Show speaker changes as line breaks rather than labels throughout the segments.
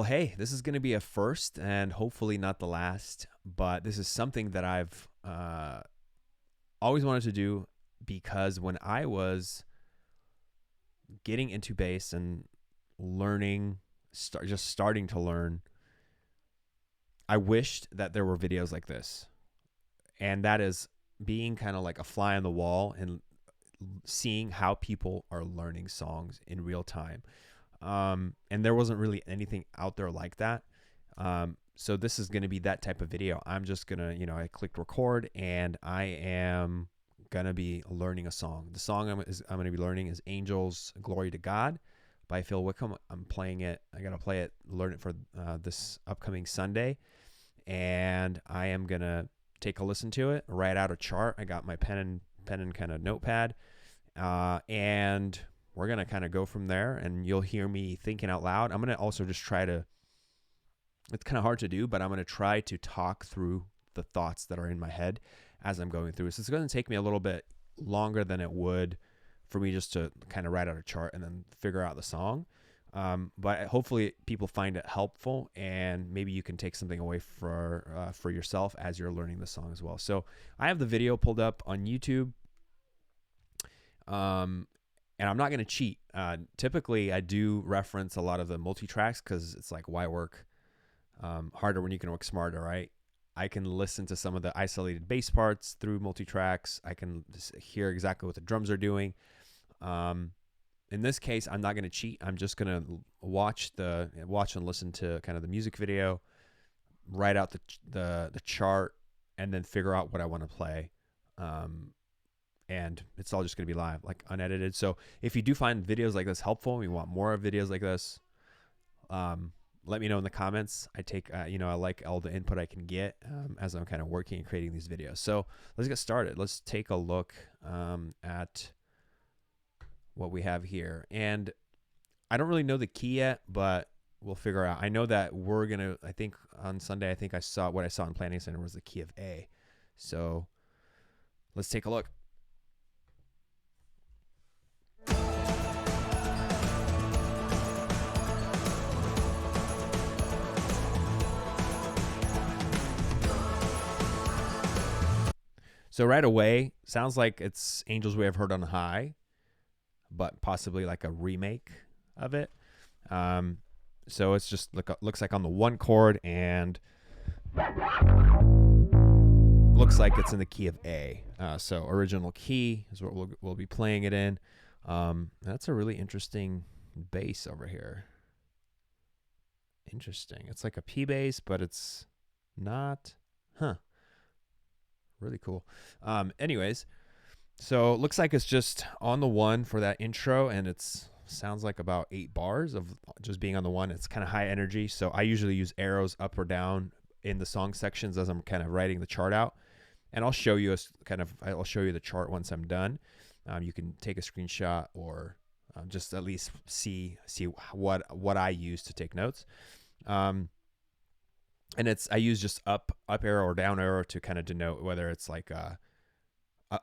Well, hey, this is going to be a first and hopefully not the last, but this is something that I've always wanted to do because when I was getting into bass and learning, just starting to learn, I wished that there were videos like this. And that is being kind of like a fly on the wall and seeing how people are learning songs in real time. And there wasn't really anything out there like that. So this is going to be that type of video. I'm just going to, I clicked record and I am going to be learning a song. The song I'm going to be learning is Angels Glory to God by Phil Wickham. I'm playing it. I got to play it, learn it for this upcoming Sunday. And I am going to take a listen to it, write out a chart. I got my pen and kind of notepad. And we're going to kind of go from there, and you'll hear me thinking out loud. I'm going to also just try to, it's kind of hard to do, but I'm going to try to talk through the thoughts that are in my head as I'm going through. So it's going to take me a little bit longer than it would for me just to kind of write out a chart and then figure out the song. But hopefully people find it helpful, and maybe you can take something away for yourself as you're learning the song as well. So I have the video pulled up on YouTube. And I'm not going to cheat. Typically, I do reference a lot of the multitracks because it's like, why work harder when you can work smarter, right? I can listen to some of the isolated bass parts through multitracks. I can just hear exactly what the drums are doing. In this case, I'm not going to cheat. I'm just going to watch and listen to kind of the music video, write out the chart, and then figure out what I want to play. And it's all just going to be live, like unedited. So if you do find videos like this helpful, and you want more videos like this, let me know in the comments. I take, I like all the input I can get as I'm kind of working and creating these videos. So let's get started. Let's take a look at what we have here. And I don't really know the key yet, but we'll figure out. I know that we're going to, I think on Sunday, I saw what I saw in Planning Center was the key of A. So let's take a look. So right away, sounds like it's Angels We Have Heard on High, but possibly like a remake of it. So it's just looks like on the one chord, and looks like it's in the key of A. So original key is what we'll be playing it in. That's a really interesting bass over here. Interesting. It's like a P bass, but it's not. Really cool. Anyways, so it looks like it's just on the one for that intro, and it's sounds like about 8 bars of just being on the one. It's kind of high energy, so I usually use arrows up or down in the song sections as I'm kind of writing the chart out. And I'll show you I'll show you the chart once I'm done. You can take a screenshot or just at least see what I use to take notes. And I use just up arrow or down arrow to kind of denote whether it's like a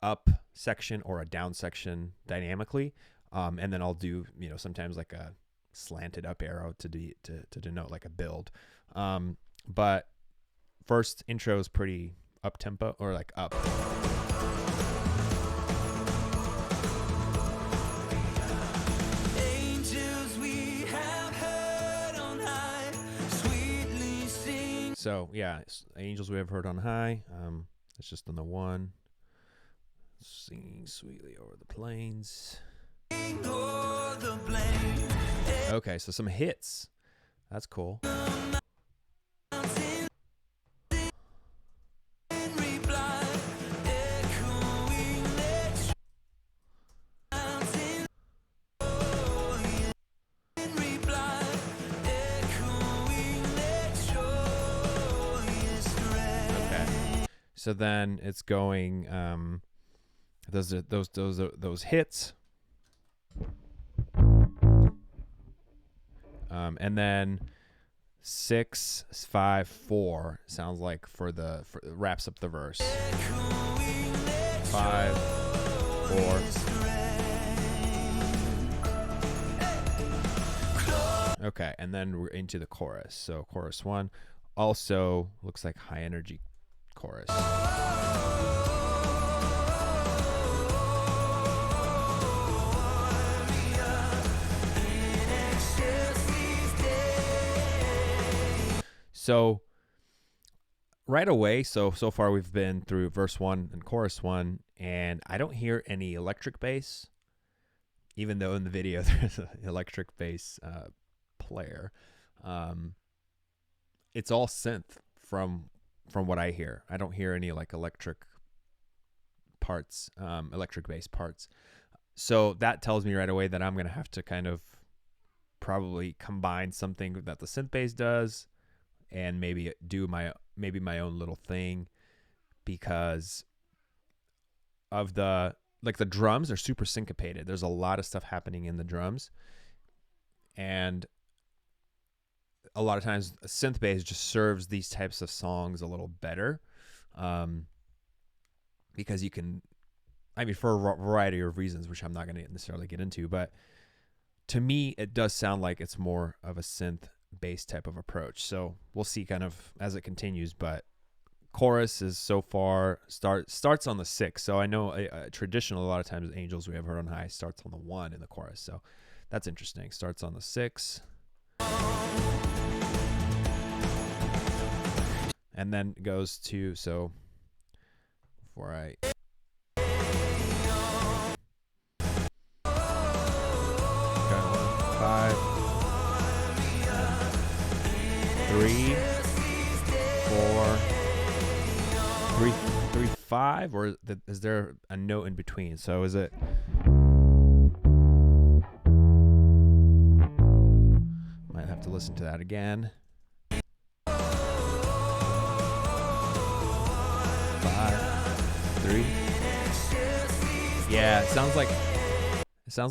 up section or a down section dynamically. And then I'll do, sometimes like a slanted up arrow to denote like a build. But first intro is pretty up tempo or like up. So yeah, Angels We Have Heard on High. It's just on the one. Singing sweetly over the plains. Okay, so some hits. That's cool. So then it's going those hits, and then 6, 5, 4 sounds like wraps up the verse. 5, 4. Okay, and then we're into the chorus. So chorus 1 also looks like high energy chorus. So right away, so far we've been through verse 1 and chorus 1, and I don't hear any electric bass, even though in the video there's an electric bass player. It's all synth from what I hear. I don't hear any like electric parts, electric bass parts. So that tells me right away that I'm going to have to kind of probably combine something that the synth bass does and maybe do my own little thing, because of the drums are super syncopated. There's a lot of stuff happening in the drums, and a lot of times synth bass just serves these types of songs a little better, because you can, I mean, for a variety of reasons, which I'm not going to necessarily get into, but to me, it does sound like it's more of a synth bass type of approach. So we'll see kind of as it continues, but chorus is so far starts on the 6. So I know traditional, a lot of times Angels We Have Heard on High starts on the 1 in the chorus. So that's interesting. Starts on the 6. And then goes to, so before I 5, 3, 4, 3, 3, 5, or is there a note in between? So is it? Might have to listen to that again. 5, 3. Yeah, it sounds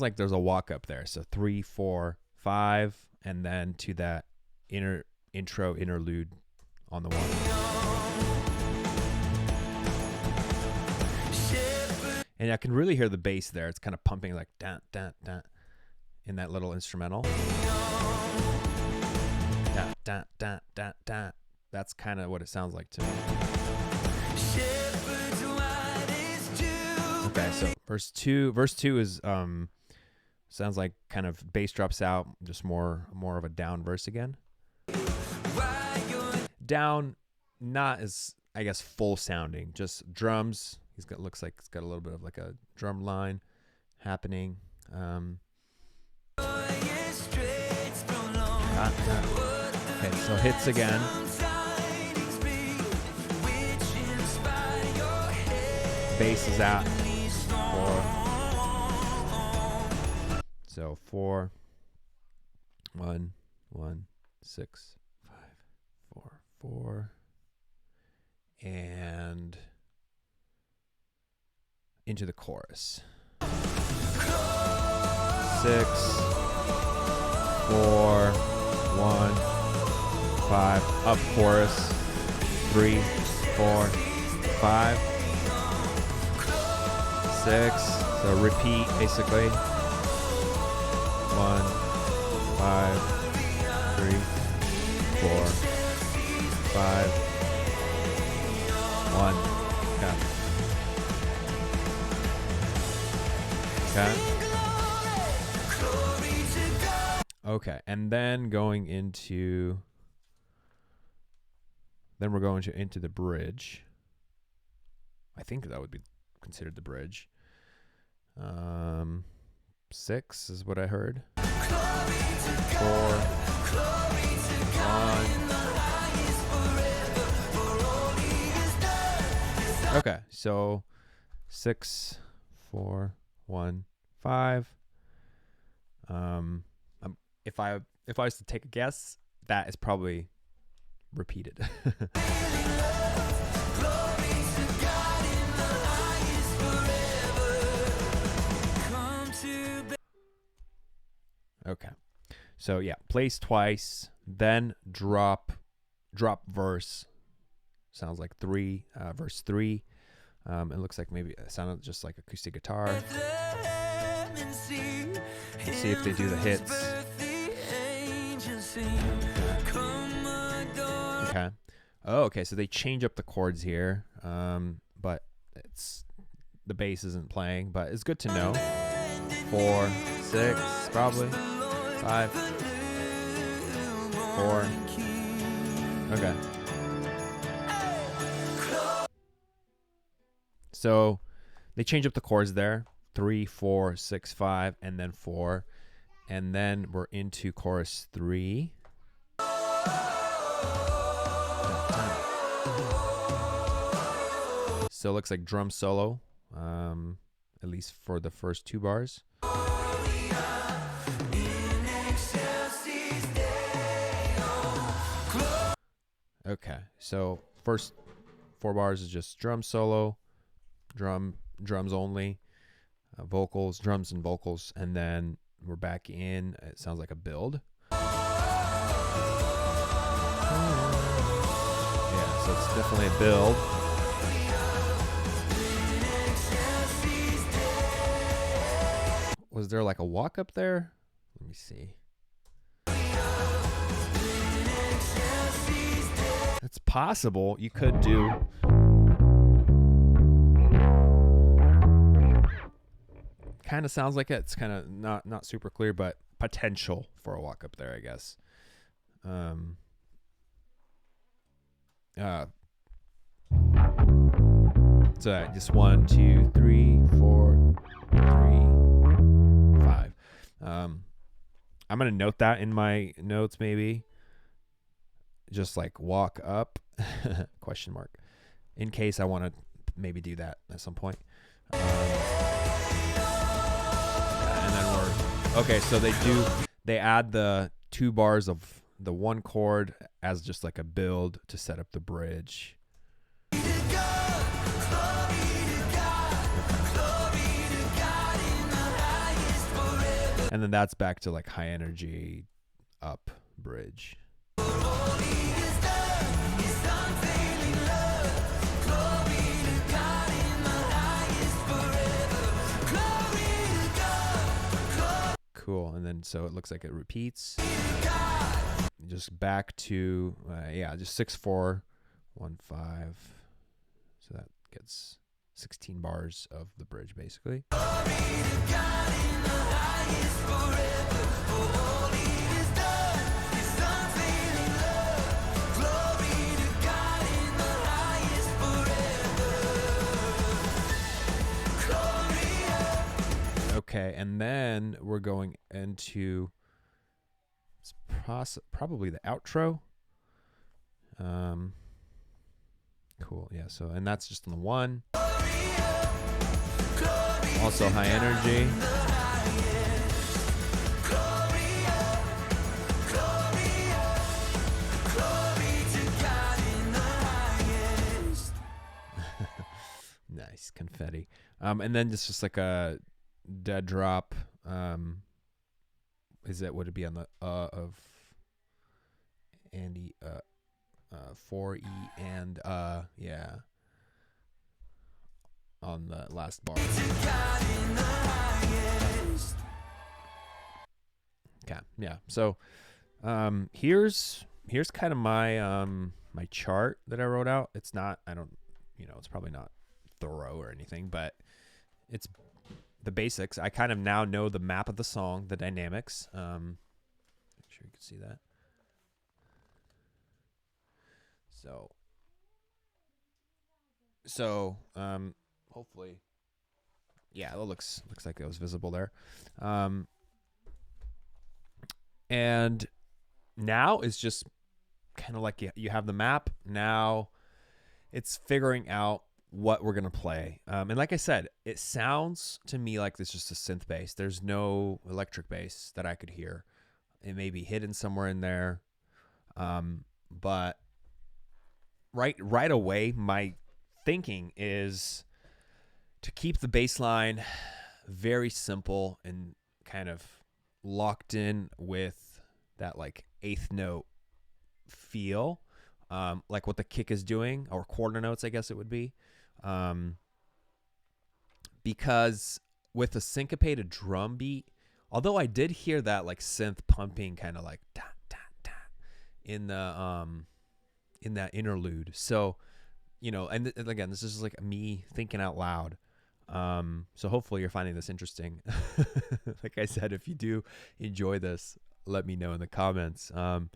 like there's a walk up there. So 3, 4, 5, and then to that intro interlude on the 1. And I can really hear the bass there. It's kind of pumping like dun dun dun in that little instrumental. Dun dun dun dun dun. That's kind of what it sounds like to me. Okay, so verse 2 is sounds like kind of bass drops out, just more of a down verse again. Down, not as, I guess, full sounding, just drums. Looks like it's got a little bit of like a drum line happening. Okay, so hits again. Bass is out. 4. So 4, 1, 1, 6, 5, 4, 4, and into the chorus. 6, 4, 1, 5, up chorus. 3, 4, 5, 6. So repeat basically. 1, 5, 3, 4, 5, 1. Yeah. Okay, and then we're going into the bridge. I think that would be considered the bridge. 6 is what I heard. 4, 1. Okay, so 6, 4, 1, 5. If I was to take a guess, that is probably repeated. Okay, so yeah, plays twice, then drop verse. Sounds like 3, verse 3. It looks like maybe it sounded just like acoustic guitar. Let's see if they do the hits. Okay. Oh, okay. So they change up the chords here, but the bass isn't playing. But it's good to know. 4, 6, probably 5, 4. Okay. So they change up the chords there. 3, 4, 6, 5, and then 4. And then we're into chorus 3. So it looks like drum solo, at least for the first 2 bars. Okay, so first 4 bars is just drum solo, drums only, vocals, drums and vocals, and then we're back in. It sounds like a build. Yeah, so it's definitely a build. Was there like a walk up there? Let me see. It's possible you could do. Kind of sounds like it. It's kind of not super clear, but potential for a walk up there, I guess. So just 1, 2, 3, 4, 3, 5. I'm gonna note that in my notes, maybe. Just like walk up, question mark, in case I want to maybe do that at some point. And then okay. So they add the 2 bars of the 1 chord as just like a build to set up the bridge. And then that's back to like high energy up bridge. Cool. And then so it looks like it repeats. Just back to just 6, 4, 1, 5. So that gets 16 bars of the bridge basically. Okay, and then we're going into probably the outro. Cool, yeah. So, and that's just on the 1. Also high energy. Nice confetti. And then just like a dead drop. Would it be on the of Andy 4E and yeah, on the last bar. Okay, yeah. So here's kind of my my chart that I wrote out. It's not, it's probably not thorough or anything, but it's the basics. I kind of now know the map of the song, the dynamics. Make sure you can see that. So hopefully, yeah, it looks like it was visible there. And now it's just kind of like you have the map. Now it's figuring out what we're going to play. And like I said, it sounds to me like this is just a synth bass. There's no electric bass that I could hear. It may be hidden somewhere in there. But right away, my thinking is to keep the bass line very simple and kind of locked in with that like 8th note feel, like what the kick is doing, or quarter notes, I guess it would be. Because with a syncopated drum beat, although I did hear that like synth pumping kind of like da, da, da, in that interlude. So, and again, this is like me thinking out loud. So hopefully you're finding this interesting. Like I said, if you do enjoy this, let me know in the comments. And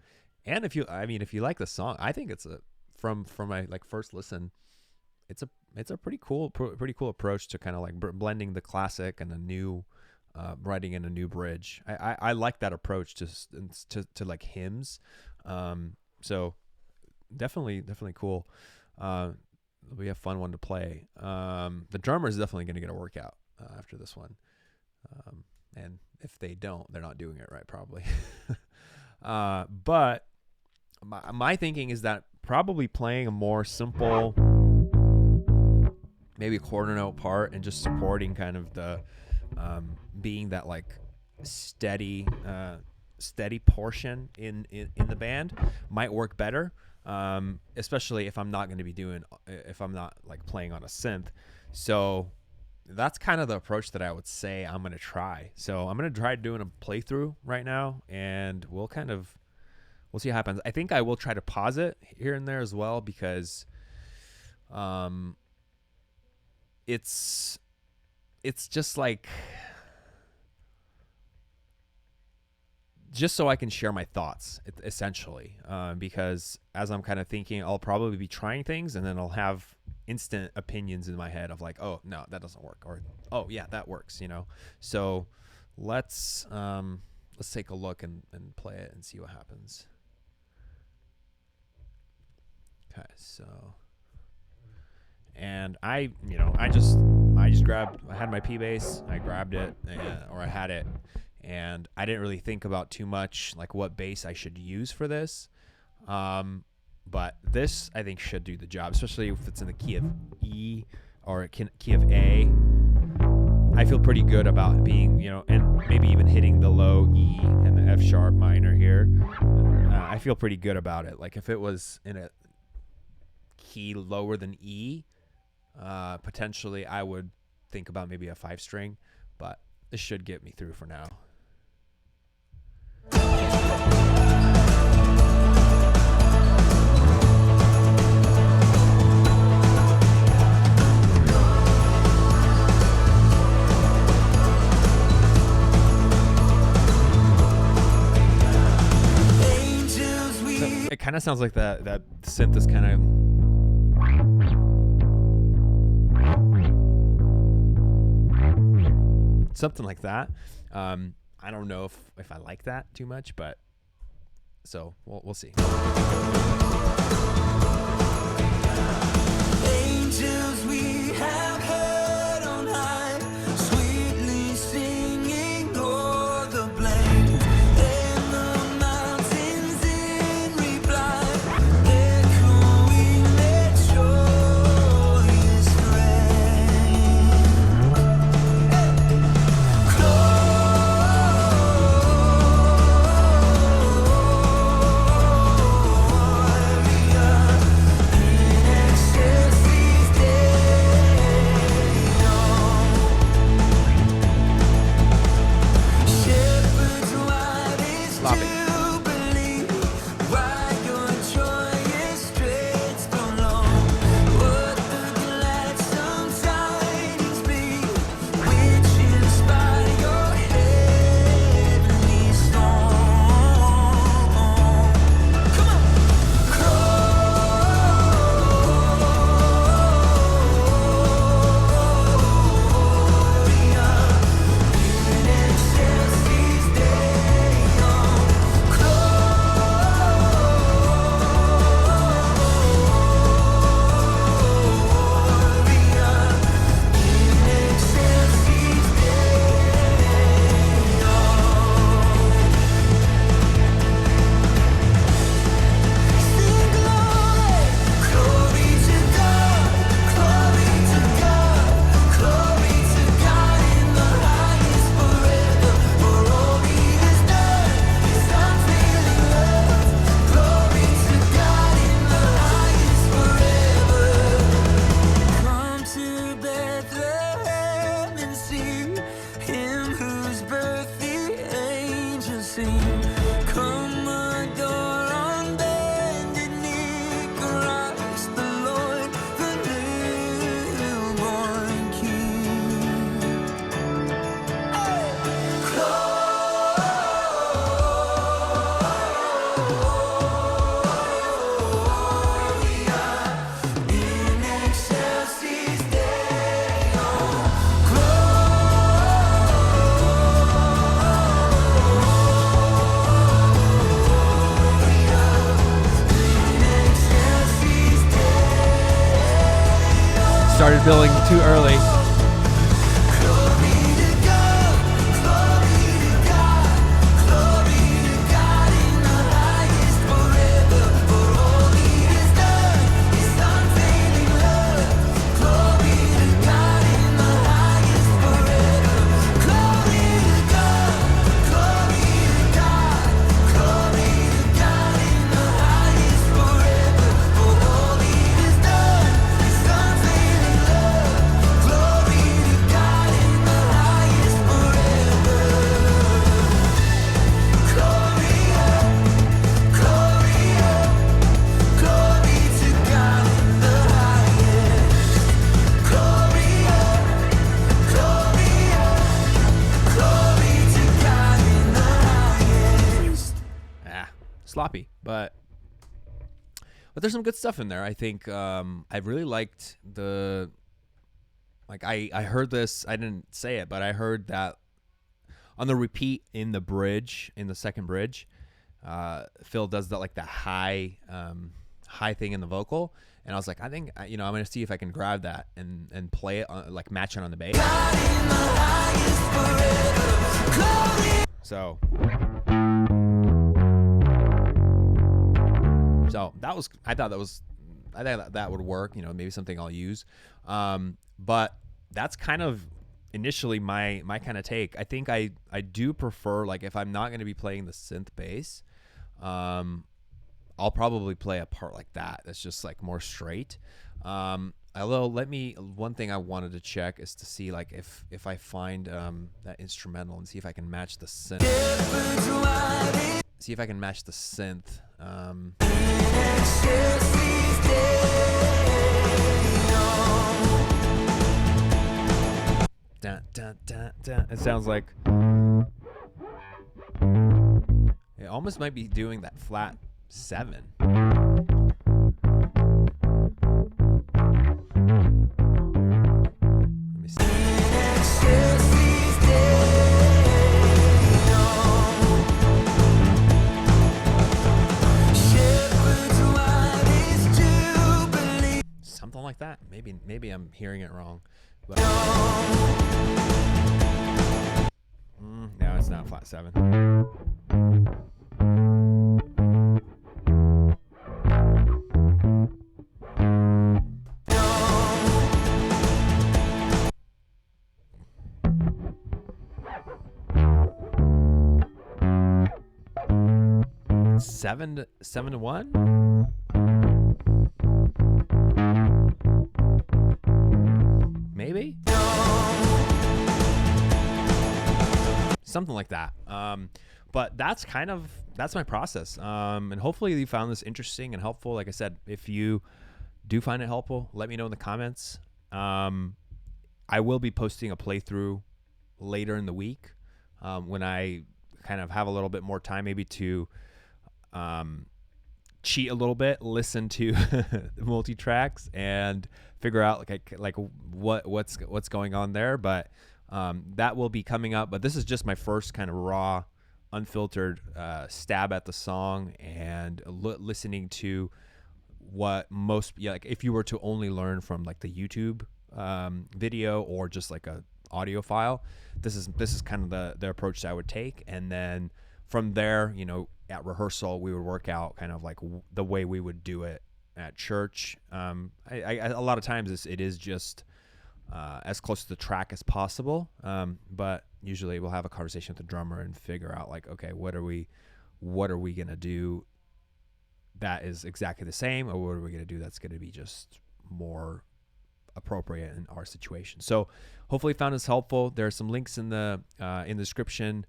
if you like the song, I think it's from my like first listen, it's a pretty cool approach to kind of like blending the classic and a new, writing in a new bridge. I like that approach to like hymns. So definitely cool. It'll be a fun one to play. The drummer is definitely going to get a workout after this one. And if they don't, they're not doing it right, probably. But my thinking is that probably playing a more simple, maybe a quarter note part and just supporting kind of the, being that like steady portion in the band might work better. Especially if I'm not like playing on a synth. So that's kind of the approach that I would say I'm going to try. So I'm going to try doing a playthrough right now, and we'll see what happens. I think I will try to pause it here and there as well, because it's just like, just so I can share my thoughts, essentially, because as I'm kind of thinking, I'll probably be trying things, and then I'll have instant opinions in my head of like, oh no, that doesn't work, or oh yeah, that works, So let's take a look and play it and see what happens. Okay, so, and I just grabbed, I had my P bass, I grabbed it, or I had it. And I didn't really think about too much like what bass I should use for this. But this, I think, should do the job, especially if it's in the key of E or key of A. I feel pretty good about being, and maybe even hitting the low E and the F sharp minor here. I feel pretty good about it. Like if it was in a key lower than E, potentially I would think about maybe a 5-string, but this should get me through for now. It kind of sounds like that synth is kind of something like that. I don't know if I like that too much, but so we'll see. Angels we have heard on high, sweetly singing o'er the plains, and the mountains in reply, echoing their joyous strain. started building too early. Sloppy, but there's some good stuff in there. I think I really liked the, like, I heard this, I didn't say it, but I heard that on the repeat in the bridge, in the second bridge, Phil does that, like, the high thing in the vocal, and I was like, I think, I'm gonna see if I can grab that and play it on, like, match it on the bass. So I thought that would work, maybe something I'll use. But that's kind of initially my kind of take. I think I do prefer, like, if I'm not going to be playing the synth bass, I'll probably play a part like that. That's just, like, more straight. Although one thing I wanted to check is to see, like, if I find that instrumental and see if I can match the synth. See if I can match the synth. Dun, dun, dun, dun. It sounds like it almost might be doing that flat 7. Let me see. Something like that. Maybe I'm hearing it wrong. But no, it's not flat 7. Seven to 1? Maybe? Something like that. But that's my process. And hopefully you found this interesting and helpful. Like I said, if you do find it helpful, let me know in the comments. I will be posting a playthrough later in the week when I kind of have a little bit more time, maybe to cheat a little bit, listen to Multitracks and figure out like what's going on there. But that will be coming up. But this is just my first kind of raw, unfiltered stab at the song and listening to what like if you were to only learn from like the YouTube video or just like a audio file, this is kind of the approach that I would take. And then from there, at rehearsal, we would work out kind of like the way we would do it at church. A lot of times it is just as close to the track as possible. But usually we'll have a conversation with the drummer and figure out like, okay, what are we going to do that is exactly the same, or what are we going to do that's going to be just more appropriate in our situation. So hopefully you found this helpful. There are some links in the description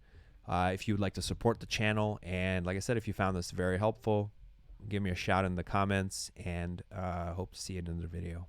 if you would like to support the channel. And like I said, if you found this very helpful, give me a shout in the comments, and hope to see you in another video.